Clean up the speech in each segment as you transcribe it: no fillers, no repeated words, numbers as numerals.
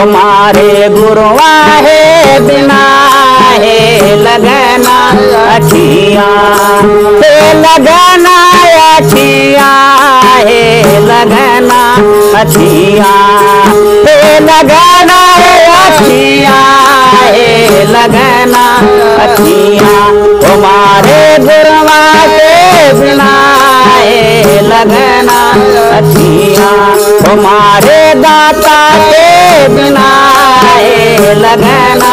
तुम्हारे गुरुआ है बिना है लगना अखिया हे लगना अखिया है लगना अखिया हे लगना अखिया है लगना अखिया तुम्हारे गुरुआ के बिना है लगना अखिया तुम्हारे दाता के बिना है लगना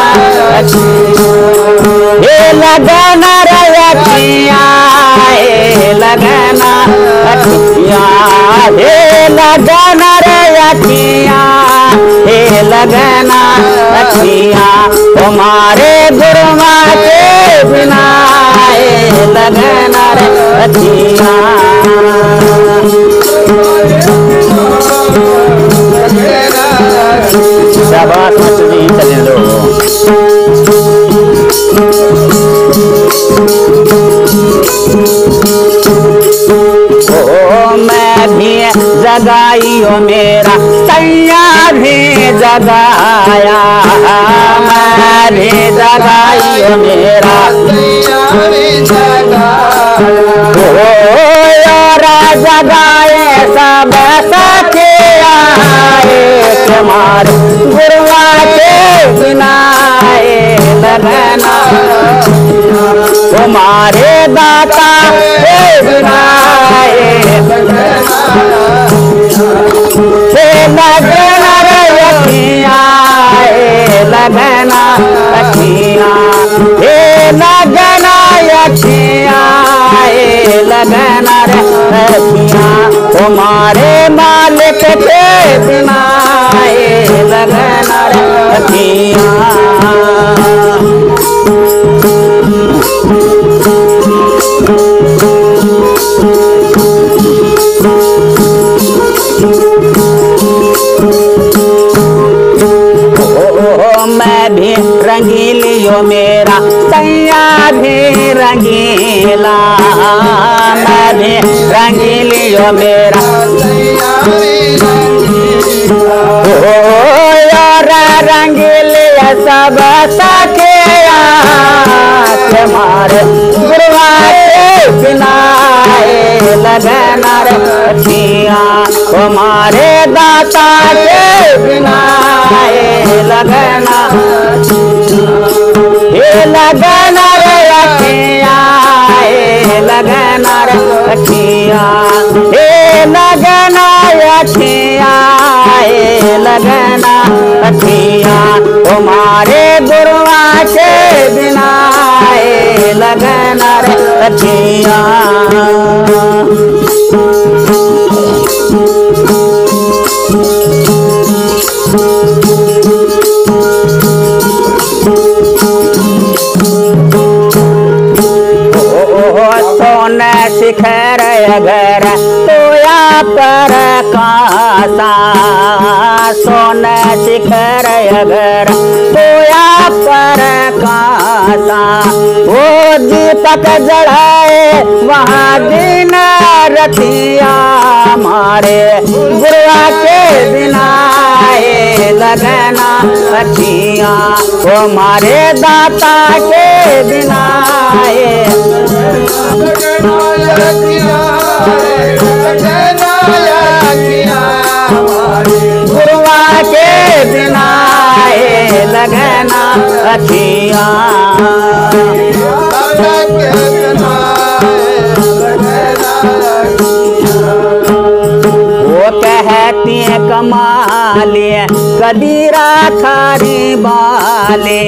हे लगना रखिया हे लगना अखिया हे लगना रखिया हे लगना अखिया तुम्हारे गुरुआ के बिना है लगना अखिया शाबाश जी चलने दो ओ मैं भी जगाइयो मेरा सैया भी जगाया मैं भी जगाइयो मेरा सैया भी जगाया जगाए सब सखे आए तुम्हारे गुरुआ के बिना लगना तुम्हारे दाता के बिना लगना रखिया लगना रखिया हे लगना रखिया लगना रखिया तुम्हारे मालिक के बिना लगना रखिया मैं भी रंगीलियो मेरा सैया भी रंगीला मैं भी रंगीलियो मेरा सैया भी रंगीलिया सब सखे तुम्हारे गुरुआ के बिना लगना रखिया तुम्हारे दाता के बिना लगना हे लगना रखिया लगना रखिया हे लगना रखिया लगना रखिया तुम्हारे गुरुआ के बिना लगना रखिया सोने शिखर अगर तोया पर कासा सोने शिखर अगर तोया पर कासा वो दीपक जड़ाए वहाँ दिन रतिया मारे गुरुआ के बिना लगना रखिया वो मारे दाता के बिना गुरुआ के बिना लगना रखिया वो कहती है कमाले कदीरा थारी बाले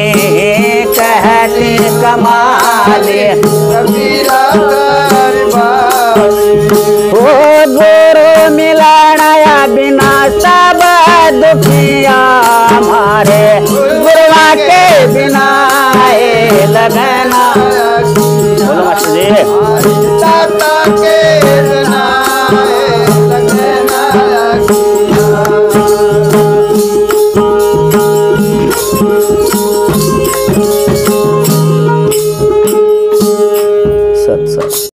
कहती कमाले कदीरा थारी बाले ओ गुरु मिलाया बिना सब दुखिया मारे गुरुआ के बिना लगना बोलो मास्टर जी